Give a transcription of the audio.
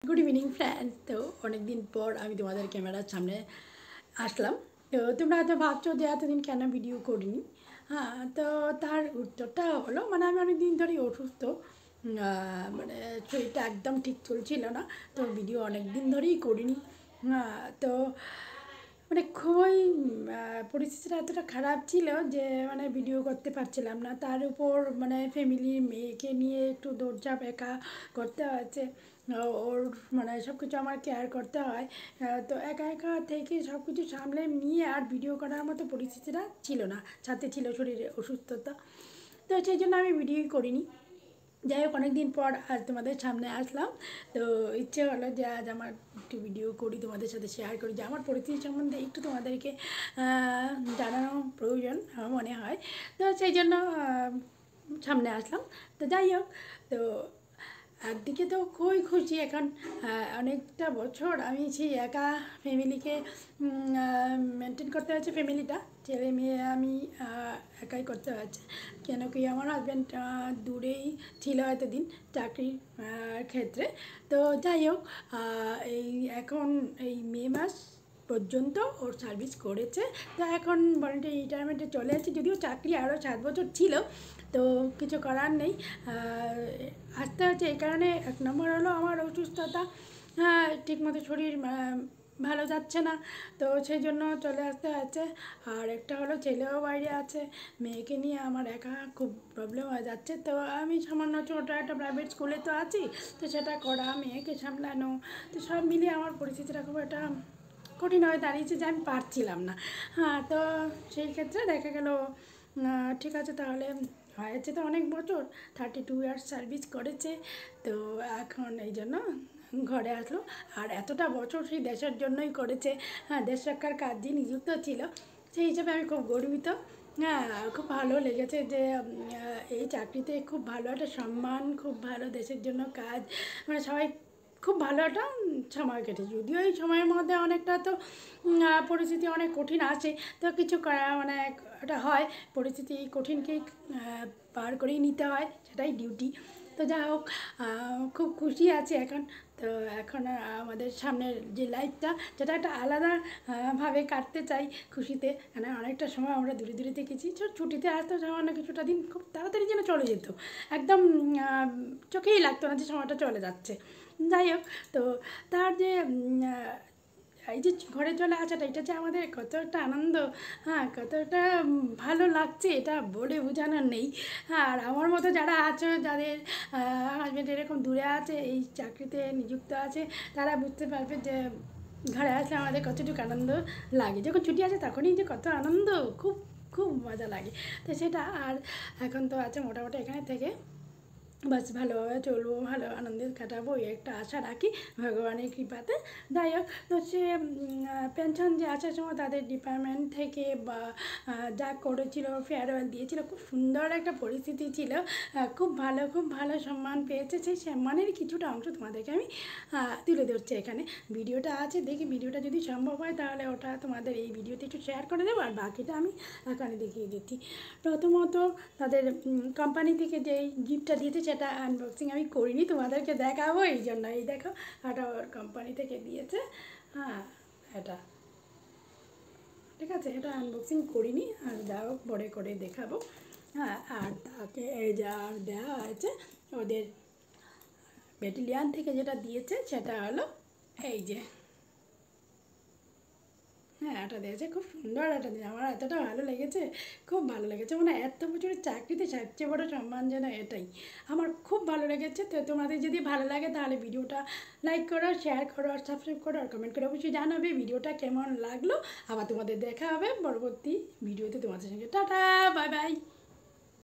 Good evening friends. तो अनेक दिन पर আমি তোমাদের ক্যামেরার সামনে আসলাম। তো তোমরা হয়তো ভাবছো যে এতদিন কেন ভিডিও করিনি। হ্যাঁ, তো তার উত্তরটা হলো মানে আমি অনেক দিন ধরেই অসুস্থ, মানে শরীরটা একদম ঠিক চলছিল না। তো ভিডিও অনেক দিন ধরেই করিনি। হ্যাঁ, তো মানে খুবই পরিস্থিতিটা এতটা খারাপ ছিল যে মানে ভিডিও করতে পারছিলাম না। তার উপর মানে ফ্যামিলির মেয়েকে নিয়ে একটু দৌড়ঝাঁপ একা করতে হয়েছে। ওর মানে সব কিছু আমার কেয়ার করতে হয়। তো একা একা থেকে সব কিছু সামলে নিয়ে আর ভিডিও করার মতো পরিস্থিতিটা ছিল না, সাথে ছিল শরীরে অসুস্থতা। তো সেই জন্য আমি ভিডিওই করিনি। যাই হোক, অনেক দিন পর আজ তোমাদের সামনে আসলাম। তো ইচ্ছে হলো যে আজ আমার একটু ভিডিও করি, তোমাদের সাথে শেয়ার করি, যে আমার পরিস্থিতি সম্বন্ধে একটু তোমাদেরকে জানানো প্রয়োজন আমার মনে হয়। তো সেই জন্য সামনে আসলাম। তো যাই হোক, তো একদিকে তো খুবই খুশি এখন। অনেকটা বছর আমি সেই একা ফ্যামিলিকে মেনটেন করতে হয়েছে, ফ্যামিলিটা ছেলে মেয়ে আমি একাই করতে হয়েছে। কেন কি আমার হাজব্যান্ড দূরেই ছিল এতদিন চাকরির ক্ষেত্রে। তো যাই হোক, এই এখন এই মে মাস পর্যন্ত ওর সার্ভিস করেছে। তো এখন ভলেন্টারি রিটায়ারমেন্টে চলে আসছে, যদিও চাকরি আরও 7 বছর ছিল। তো কিছু করার নেই, আসতে হচ্ছে। এই কারণে এক নম্বর হলো আমার অসুস্থতা, ঠিকমতো শরীর ভালো যাচ্ছে না, তো সেই জন্য চলে আসতে হচ্ছে। আর একটা হলো ছেলেও বাইরে আছে, মেয়েকে নিয়ে আমার একা খুব প্রবলেম হয়ে যাচ্ছে। তো আমি সামান্য ছোটো একটা প্রাইভেট স্কুলে তো আছি, তো সেটা করা, মেয়েকে সামলানো, তো সব মিলিয়ে আমার পরিস্থিতিটা খুব একটা কঠিন হয়ে দাঁড়িয়েছে যে আমি পারছিলাম না। হ্যাঁ, তো সেই ক্ষেত্রে দেখা গেল ঠিক আছে, তাহলে হয়েছে তো অনেক বছর, 32 ইয়ার্স সার্ভিস করেছে। তো এখন এই জন্য ঘরে আসলো। আর এতটা বছর সেই দেশের জন্যই করেছে, হ্যাঁ, দেশ রক্ষার কাজে নিযুক্ত ছিল। সেই হিসাবে আমি খুব গর্বিত। হ্যাঁ, খুব ভালো লেগেছে যে এই চাকরিতে খুব ভালো একটা সম্মান, খুব ভালো দেশের জন্য কাজ, মানে সবাই খুব ভালো একটা সময় কেটেছে। যদিও এই সময়ের মধ্যে অনেকটা তো পরিস্থিতি অনেক কঠিন আছে, তো কিছু করা মানে ওটা হয়, পরিস্থিতি কঠিনকেই পার করেই নিতে হয়, সেটাই ডিউটি। তো যা হোক, খুব খুশি আছি এখন। তো এখন আমাদের সামনের যে লাইফটা, যেটা একটা আলাদা ভাবে কাটতে চাই খুশিতে। মানে অনেকটা সময় আমরা দূরে দূরে থেকেছি, ছুটিতে আসতো সামান্য কিছুটা দিন, খুব তাড়াতাড়ি যেন চলে যেত, একদম চোখেই লাগতো না যে সময়টা চলে যাচ্ছে। যাই হোক, তো তার যে এই যে ঘরে চলে আসাটা, এটা যে আমাদের কত একটা আনন্দ, হ্যাঁ, কতটা ভালো লাগছে, এটা বলে বোঝানোর নেই। হ্যাঁ, আর আমার মতো যারা আছো, যাদের হাজব্যান্ড এরকম দূরে আছে, এই চাকরিতে নিযুক্ত আছে, তারা বুঝতে পারবে যে ঘরে আসলে আমাদের কতটুকু আনন্দ লাগে। যখন ছুটি আছে তখনই যে কত আনন্দ, খুব খুব মজা লাগে। তো সেটা আর এখন তো আছে মোটামুটি এখানে থেকে বাস ভালোভাবে চলবো, ভালো আনন্দে কাটাবো, এই একটা আশা রাখি ভগবানের কৃপাতে। যাই হোক, তো সে পেনশন যে আসার সময় তাদের ডিপার্টমেন্ট থেকে বা যা করেছিল, ফেয়ারওয়েল দিয়েছিল, খুব সুন্দর একটা পরিস্থিতি ছিল, খুব ভালো সম্মান পেয়েছে। সেই সম্মানের কিছুটা অংশ তোমাদেরকে আমি তুলে ধরছি এখানে। ভিডিওটা আছে, দেখি ভিডিওটা যদি সম্ভব হয় তাহলে ওটা তোমাদের এই ভিডিওতে একটু শেয়ার করে দেবো, আর বাকিটা আমি এখানে দেখিয়ে দিচ্ছি। প্রথমত তাদের কোম্পানি থেকে যেই গিফটটা দিয়েছে সেটা আনবক্সিং আমি করিনি, তোমাদেরকে দেখাবো এই জন্য। এই দেখো, এটা ওর কোম্পানি থেকে দিয়েছে। হ্যাঁ, এটা ঠিক আছে, এটা আনবক্সিং করিনি, আর যাও পরে করে দেখাবো। হ্যাঁ, আর তাকে এই যা দেওয়া হয়েছে ওদের ব্যাটালিয়ান থেকে যেটা দিয়েছে সেটা হলো এই যে, হ্যাঁ, এটা দিয়েছে, খুব সুন্দর একটা দিন। আমার এতটা ভালো লেগেছে, খুব ভালো লেগেছে, মানে এত বছরের চাকরিতে সবচেয়ে বড় সম্মান যেন এটাই। আমার খুব ভালো লেগেছে। তো তোমাদের যদি ভালো লাগে তাহলে ভিডিওটা লাইক করো, শেয়ার করো, আর সাবস্ক্রাইব করো, আর কমেন্ট করে অবশ্যই জানাবে ভিডিওটা কেমন লাগলো। আবার তোমাদের দেখা হবে পরবর্তী ভিডিওতে তোমাদের সঙ্গে। Tata, bye bye.